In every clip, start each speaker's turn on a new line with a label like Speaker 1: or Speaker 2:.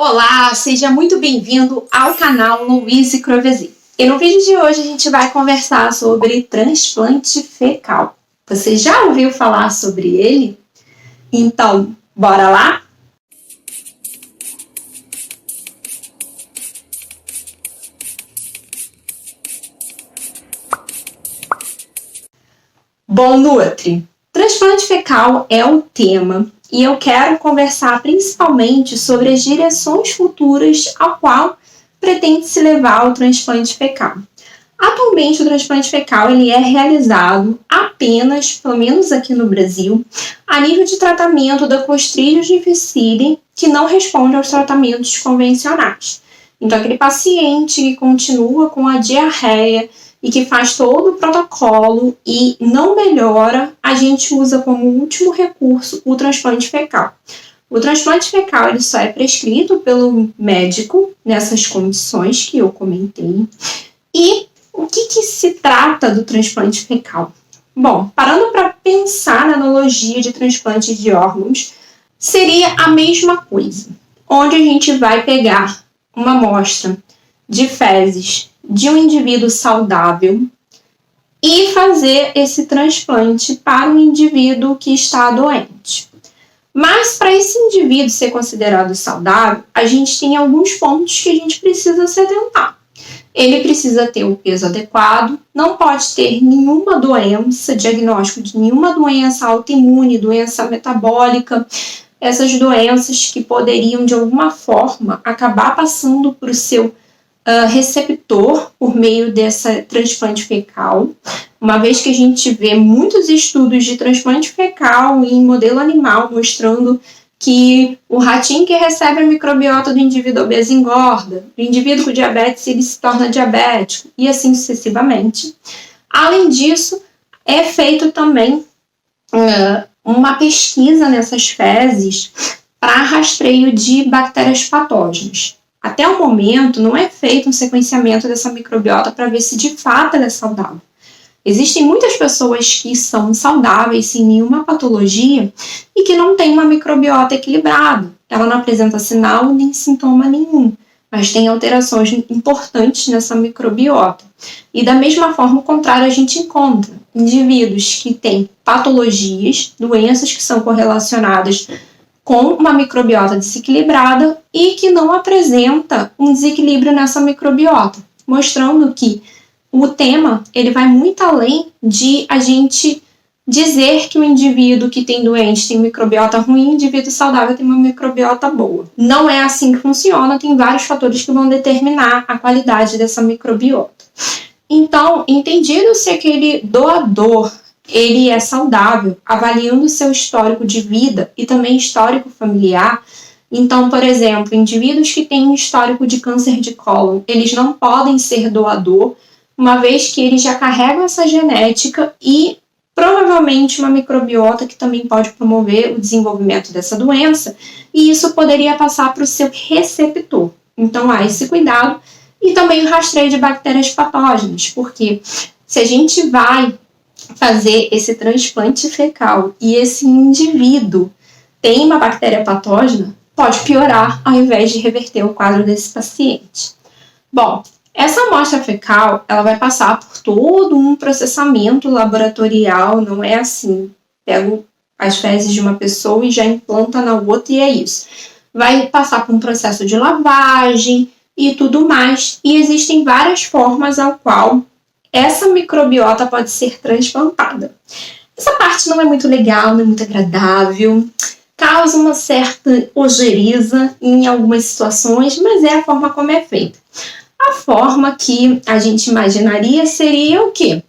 Speaker 1: Olá, seja muito bem-vindo ao canal Louise Crovesi. E no vídeo de hoje a gente vai conversar sobre transplante fecal. Você já ouviu falar sobre ele? Então, bora lá? Bom, Nutri, transplante fecal é o tema e eu quero conversar principalmente sobre as direções futuras ao qual pretende se levar o transplante fecal. Atualmente, o transplante fecal ele é realizado apenas, pelo menos aqui no Brasil, a nível de tratamento da Clostridium difficile, que não responde aos tratamentos convencionais. Então, aquele paciente que continua com a diarreia e que faz todo o protocolo e não melhora, a gente usa como último recurso o transplante fecal. O transplante fecal ele só é prescrito pelo médico nessas condições que eu comentei. E o que se trata do transplante fecal? Bom, parando para pensar na analogia de transplante de órgãos, seria a mesma coisa, onde a gente vai pegar uma amostra de fezes de um indivíduo saudável e fazer esse transplante para um indivíduo que está doente. Mas para esse indivíduo ser considerado saudável, a gente tem alguns pontos que a gente precisa se atentar. Ele precisa ter o peso adequado, não pode ter nenhuma doença, diagnóstico de nenhuma doença autoimune, doença metabólica, essas doenças que poderiam de alguma forma acabar passando para o seu receptor por meio dessa transplante fecal, uma vez que a gente vê muitos estudos de transplante fecal em modelo animal mostrando que o ratinho que recebe a microbiota do indivíduo obeso engorda, o indivíduo com diabetes ele se torna diabético e assim sucessivamente. Além disso, é feito também uma pesquisa nessas fezes para rastreio de bactérias patógenas. Até o momento, não é feito um sequenciamento dessa microbiota para ver se de fato ela é saudável. Existem muitas pessoas que são saudáveis sem nenhuma patologia e que não têm uma microbiota equilibrada. Ela não apresenta sinal nem sintoma nenhum, mas tem alterações importantes nessa microbiota. E da mesma forma, o contrário, a gente encontra indivíduos que têm patologias, doenças que são correlacionadas com uma microbiota desequilibrada e que não apresenta um desequilíbrio nessa microbiota, mostrando que o tema ele vai muito além de a gente dizer que o indivíduo que tem doente tem microbiota ruim, o indivíduo saudável tem uma microbiota boa. Não é assim que funciona, tem vários fatores que vão determinar a qualidade dessa microbiota. Então, entendido se aquele doador ele é saudável, avaliando seu histórico de vida e também histórico familiar. Então, por exemplo, indivíduos que têm um histórico de câncer de cólon, eles não podem ser doador, uma vez que eles já carregam essa genética e provavelmente uma microbiota que também pode promover o desenvolvimento dessa doença, e isso poderia passar para o seu receptor. Então, há esse cuidado e também o rastreio de bactérias patógenas, porque se a gente vai fazer esse transplante fecal e esse indivíduo tem uma bactéria patógena, pode piorar ao invés de reverter o quadro desse paciente. Bom, essa amostra fecal, ela vai passar por todo um processamento laboratorial, não é assim, pego as fezes de uma pessoa e já implanta na outra e é isso. Vai passar por um processo de lavagem e tudo mais, e existem várias formas ao qual essa microbiota pode ser transplantada. Essa parte não é muito legal, não é muito agradável, causa uma certa ojeriza em algumas situações, mas é a forma como é feita. A forma que a gente imaginaria seria o quê?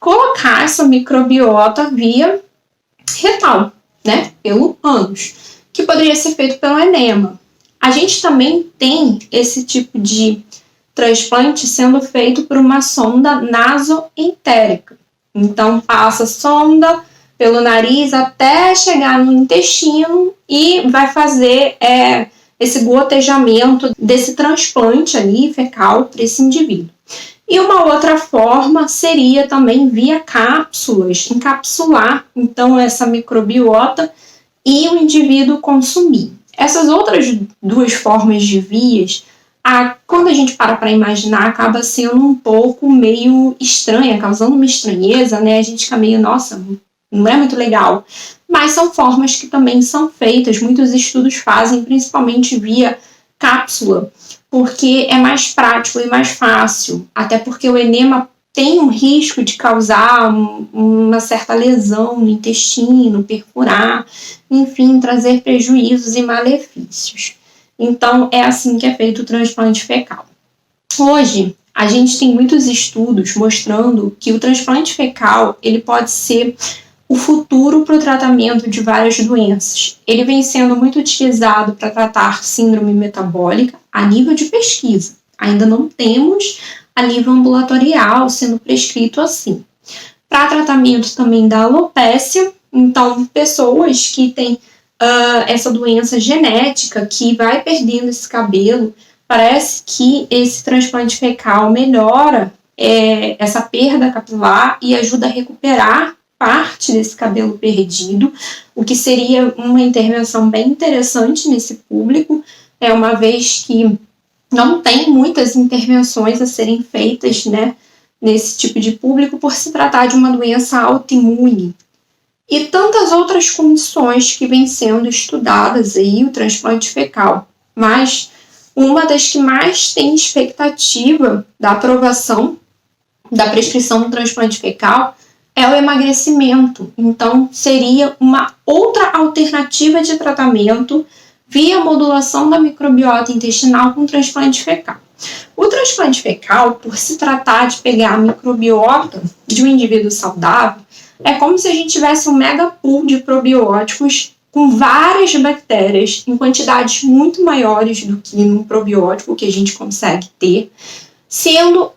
Speaker 1: Colocar essa microbiota via retal, né? Pelo ânus, que poderia ser feito pelo enema. A gente também tem esse tipo de transplante sendo feito por uma sonda nasoentérica. Então, passa a sonda pelo nariz até chegar no intestino e vai fazer esse gotejamento desse transplante ali fecal para esse indivíduo. E uma outra forma seria também via cápsulas, encapsular então essa microbiota e o indivíduo consumir. Essas outras duas formas de vias, quando a gente para imaginar, acaba sendo um pouco meio estranha, causando uma estranheza, né? A gente fica meio, nossa, não é muito legal. Mas são formas que também são feitas, muitos estudos fazem, principalmente via cápsula, porque é mais prático e mais fácil, até porque o enema tem um risco de causar uma certa lesão no intestino, perfurar, enfim, trazer prejuízos e malefícios. Então, é assim que é feito o transplante fecal. Hoje, a gente tem muitos estudos mostrando que o transplante fecal ele pode ser o futuro para o tratamento de várias doenças. Ele vem sendo muito utilizado para tratar síndrome metabólica a nível de pesquisa. Ainda não temos a nível ambulatorial sendo prescrito assim. Para tratamento também da alopécia, então pessoas que têm essa doença genética que vai perdendo esse cabelo, parece que esse transplante fecal melhora essa perda capilar e ajuda a recuperar parte desse cabelo perdido, o que seria uma intervenção bem interessante nesse público, uma vez que não tem muitas intervenções a serem feitas, né, nesse tipo de público por se tratar de uma doença autoimune. E tantas outras condições que vêm sendo estudadas aí, o transplante fecal. Mas uma das que mais tem expectativa da aprovação da prescrição do transplante fecal é o emagrecimento. Então, seria uma outra alternativa de tratamento via modulação da microbiota intestinal com transplante fecal. O transplante fecal, por se tratar de pegar a microbiota de um indivíduo saudável, é como se a gente tivesse um mega pool de probióticos com várias bactérias em quantidades muito maiores do que num probiótico que a gente consegue ter, sendo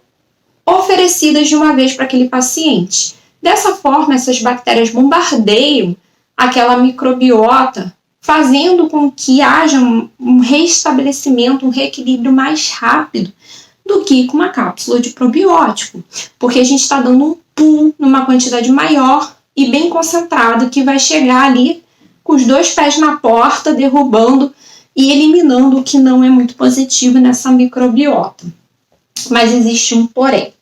Speaker 1: oferecidas de uma vez para aquele paciente. Dessa forma, essas bactérias bombardeiam aquela microbiota, fazendo com que haja um reestabelecimento, um reequilíbrio mais rápido do que com uma cápsula de probiótico, porque a gente está dando um pool numa quantidade maior e bem concentrada que vai chegar ali com os dois pés na porta, derrubando e eliminando o que não é muito positivo nessa microbiota. Mas existe um porém.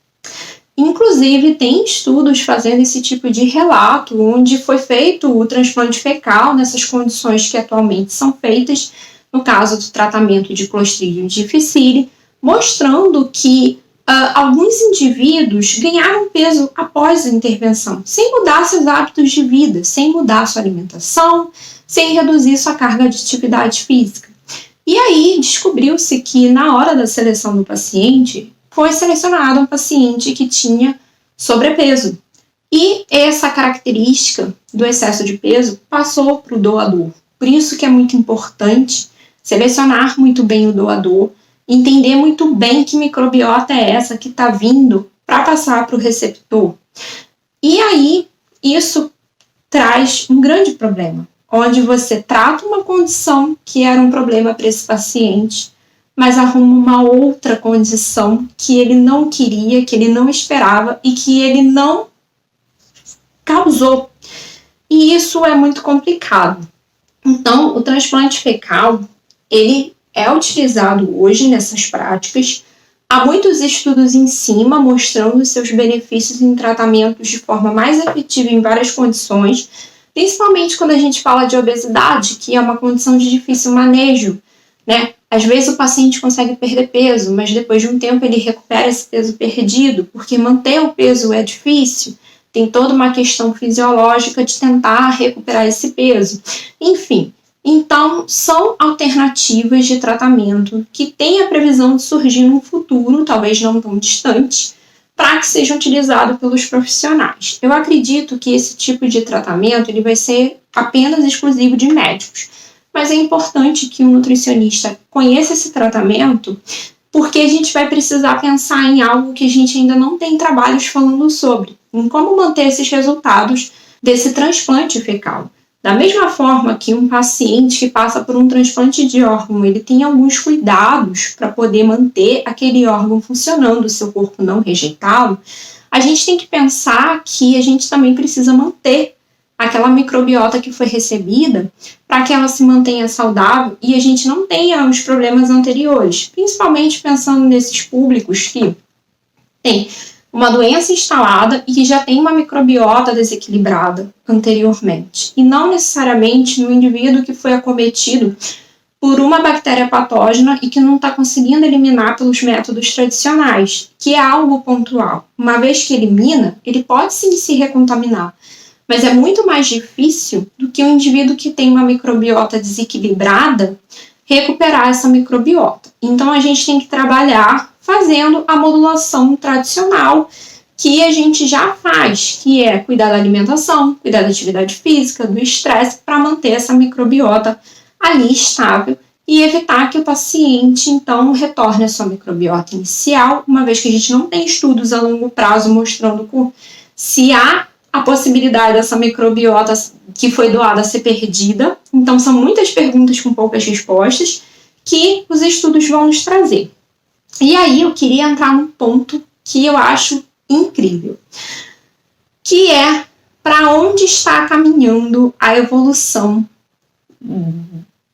Speaker 1: Inclusive, tem estudos fazendo esse tipo de relato, onde foi feito o transplante fecal nessas condições que atualmente são feitas, no caso do tratamento de Clostridium difficile, mostrando que alguns indivíduos ganharam peso após a intervenção, sem mudar seus hábitos de vida, sem mudar sua alimentação, sem reduzir sua carga de atividade física. E aí descobriu-se que na hora da seleção do paciente, foi selecionado um paciente que tinha sobrepeso. E essa característica do excesso de peso passou para o doador. Por isso que é muito importante selecionar muito bem o doador, entender muito bem que microbiota é essa que está vindo para passar para o receptor. E aí, isso traz um grande problema, onde você trata uma condição que era um problema para esse paciente, mas arruma uma outra condição que ele não queria, que ele não esperava e que ele não causou. E isso é muito complicado. Então, o transplante fecal, ele é utilizado hoje nessas práticas. Há muitos estudos em cima mostrando seus benefícios em tratamentos de forma mais efetiva em várias condições, principalmente quando a gente fala de obesidade, que é uma condição de difícil manejo, né? Às vezes o paciente consegue perder peso, mas depois de um tempo ele recupera esse peso perdido, porque manter o peso é difícil, tem toda uma questão fisiológica de tentar recuperar esse peso. Enfim, então são alternativas de tratamento que têm a previsão de surgir num futuro, talvez não tão distante, para que seja utilizado pelos profissionais. Eu acredito que esse tipo de tratamento ele vai ser apenas exclusivo de médicos, mas é importante que o nutricionista conheça esse tratamento, porque a gente vai precisar pensar em algo que a gente ainda não tem trabalhos falando sobre, em como manter esses resultados desse transplante fecal. Da mesma forma que um paciente que passa por um transplante de órgão, ele tem alguns cuidados para poder manter aquele órgão funcionando, o seu corpo não rejeitá-lo, a gente tem que pensar que a gente também precisa manter aquela microbiota que foi recebida para que ela se mantenha saudável e a gente não tenha os problemas anteriores, principalmente pensando nesses públicos que têm uma doença instalada e que já tem uma microbiota desequilibrada anteriormente, e não necessariamente no indivíduo que foi acometido por uma bactéria patógena e que não está conseguindo eliminar pelos métodos tradicionais, que é algo pontual. Uma vez que elimina, ele pode sim se recontaminar, mas é muito mais difícil do que um indivíduo que tem uma microbiota desequilibrada recuperar essa microbiota. Então a gente tem que trabalhar fazendo a modulação tradicional que a gente já faz, que é cuidar da alimentação, cuidar da atividade física, do estresse, para manter essa microbiota ali estável e evitar que o paciente, então, retorne à sua microbiota inicial, uma vez que a gente não tem estudos a longo prazo mostrando se há a possibilidade dessa microbiota que foi doada ser perdida. Então, são muitas perguntas com poucas respostas que os estudos vão nos trazer. E aí, eu queria entrar num ponto que eu acho incrível, que é para onde está caminhando a evolução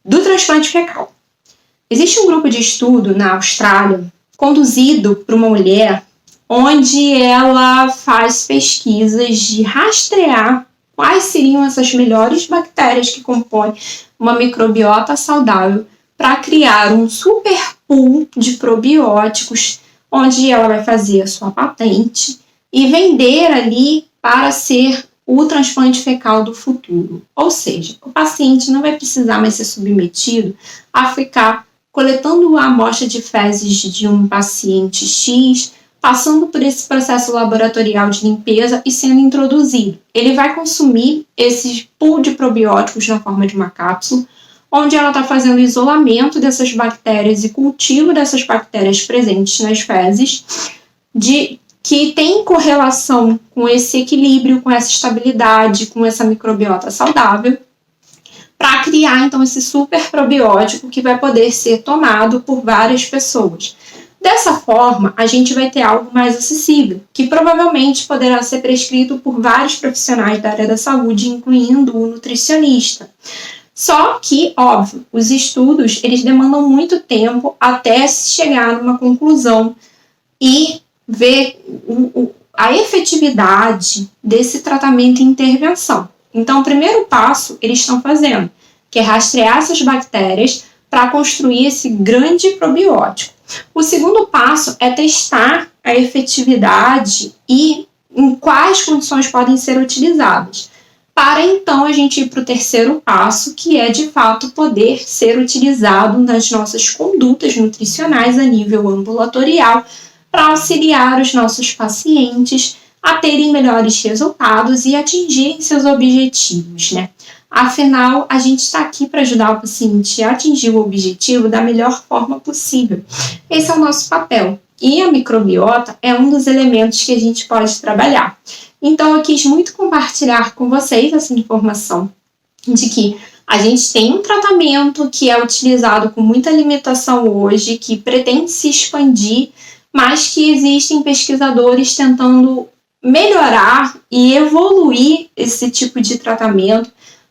Speaker 1: do transplante fecal. Existe um grupo de estudo na Austrália, conduzido por uma mulher, onde ela faz pesquisas de rastrear quais seriam essas melhores bactérias que compõem uma microbiota saudável para criar um super pool de probióticos, onde ela vai fazer a sua patente e vender ali para ser o transplante fecal do futuro. Ou seja, o paciente não vai precisar mais ser submetido a ficar coletando a amostra de fezes de um paciente X, passando por esse processo laboratorial de limpeza e sendo introduzido. Ele vai consumir esse pool de probióticos na forma de uma cápsula, onde ela está fazendo isolamento dessas bactérias e cultivo dessas bactérias presentes nas fezes, que tem correlação com esse equilíbrio, com essa estabilidade, com essa microbiota saudável, para criar, então, esse super probiótico que vai poder ser tomado por várias pessoas. Dessa forma, a gente vai ter algo mais acessível, que provavelmente poderá ser prescrito por vários profissionais da área da saúde, incluindo o nutricionista. Só que, óbvio, os estudos eles demandam muito tempo até se chegar numa conclusão e ver a efetividade desse tratamento e intervenção. Então, o primeiro passo eles estão fazendo, que é rastrear essas bactérias para construir esse grande probiótico. O segundo passo é testar a efetividade e em quais condições podem ser utilizadas, para então a gente ir para o terceiro passo, que é de fato poder ser utilizado nas nossas condutas nutricionais a nível ambulatorial, para auxiliar os nossos pacientes a terem melhores resultados e atingirem seus objetivos, né? Afinal, a gente está aqui para ajudar o paciente a atingir o objetivo da melhor forma possível. Esse é o nosso papel. E a microbiota é um dos elementos que a gente pode trabalhar. Então, eu quis muito compartilhar com vocês essa informação de que a gente tem um tratamento que é utilizado com muita limitação hoje, que pretende se expandir, mas que existem pesquisadores tentando melhorar e evoluir esse tipo de tratamento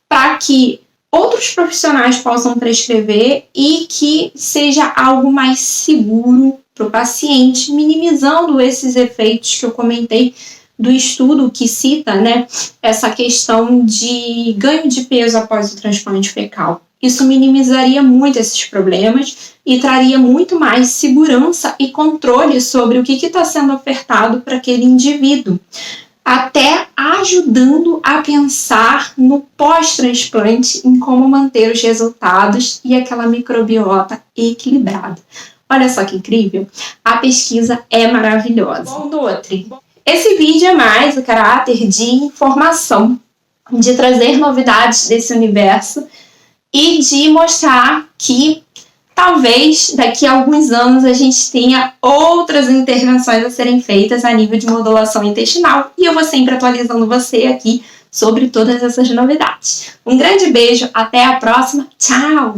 Speaker 1: para que outros profissionais possam prescrever e que seja algo mais seguro para o paciente, minimizando esses efeitos que eu comentei do estudo que cita, né, essa questão de ganho de peso após o transplante fecal. Isso minimizaria muito esses problemas e traria muito mais segurança e controle sobre o que está sendo ofertado para aquele indivíduo, até ajudando a pensar no pós-transplante, em como manter os resultados e aquela microbiota equilibrada. Olha só que incrível! A pesquisa é maravilhosa. Bom, Nutri, esse vídeo é mais o caráter de informação, de trazer novidades desse universo e de mostrar que talvez daqui a alguns anos a gente tenha outras intervenções a serem feitas a nível de modulação intestinal e eu vou sempre atualizando você aqui sobre todas essas novidades. Um grande beijo, até a próxima, tchau!